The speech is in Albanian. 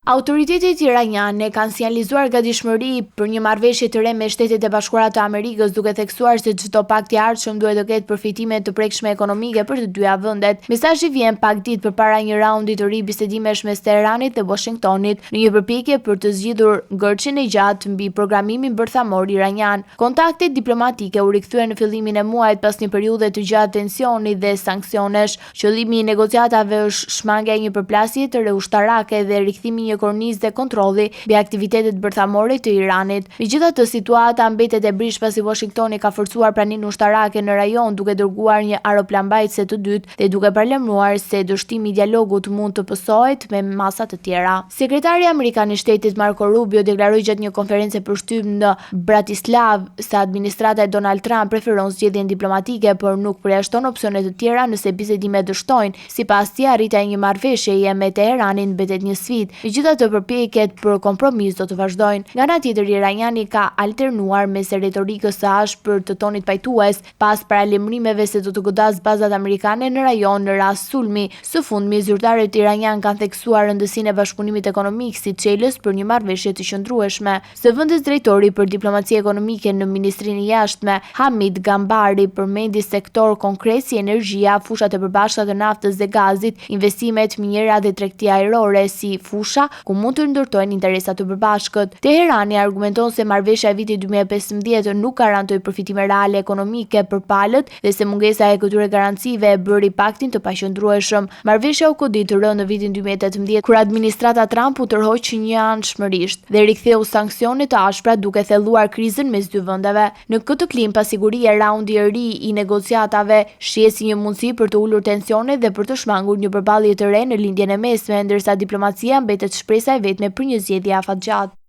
Autoritetet iraniane kanë sinjalizuar gatishmëri për një marrëveshje të re me Shtetet e Bashkuara të Amerikës, duke theksuar se çdo pakt i ardhshëm duhet të ketë përfitime të prekshme ekonomike për të dyja vendet. Mesazhi vjen pak ditë përpara një raundi të ri bisedimesh mes Teheranit dhe Washingtonit, në një përpjekje për të zgjidhur ngërçin e gjatë mbi programimin bërthamor iranian. Kontaktet diplomatike u rikthyen në fillimin e muajit pas një periudhe të gjatë tensioni dhe sanksionesh. Qëllimi i negociatave është shmangja e një përplasje të re ushtarake dhe rikthimi një kornizë dhe kontrolli mbi aktivitetet bërthamore të Iranit. Megjithatë, situata mbetet e brish pasi Washingtoni ka forcuar praninë ushtarake në rajon duke dërguar një aeroplanmbajtëse të dytë dhe duke paralajmëruar se dështimi i dialogut mund të pësohet me masa të tjera. Sekretari amerikan i Shtetit Marco Rubio deklaroi gjatë një konferencë përshtyp në Bratislavë se administrata e Donald Trump preferon zgjedhjen diplomatike, por nuk përjashton opsione të tjera nëse bisedimet dështojnë. Sipas tij, arritja e një marrëveshjeje me Teheranin mbetet një sfidë. Megjithatë, përpjekjet për kompromis do të vazhdojnë. Nga ana tjetër, iraniani ka alternuar mes retorikës së ashpër të tonit pajtues pas paralajmërimeve se do të godas bazat amerikane në rajon në rast sulmi. Së fundmi, zyrtarët iranian kanë theksuar rëndësinë e bashkëpunimit ekonomik si çelës për një marrëveshje të qëndrueshme. Zëvendës drejtori për diplomaci ekonomike në Ministrinë e Jashtme, Hamid Gambari, përmendi sektor konkret si energjia, fushat e përbashkëta të naftës dhe gazit, investimet minjera dhe tregtia ajrore si fusha ku mund të ndërtojnë interesa të përbashkët. Teherani argumenton se marrëveshja e vitit 2015 nuk garantoi përfitime reale ekonomike për palët dhe se mungesa e këtyre garancive e bëri paktin të paqëndrueshëm. Marrëveshja u godit rënë në vitin 2018 kur administrata Trump u tërhoq njëanshmërisht dhe riktheu sanksione të ashpra duke thelluar krizën mes dy vendeve. Në këtë klim, pasiguria raundi i ri i negociatave shihet si një mundësi për të ulur tensionet dhe për të shmangur një përballje të re në lindjen e mesme, ndërsa diplomacia mbetet shpresa e vetme për një zgjedhje afatgjatë.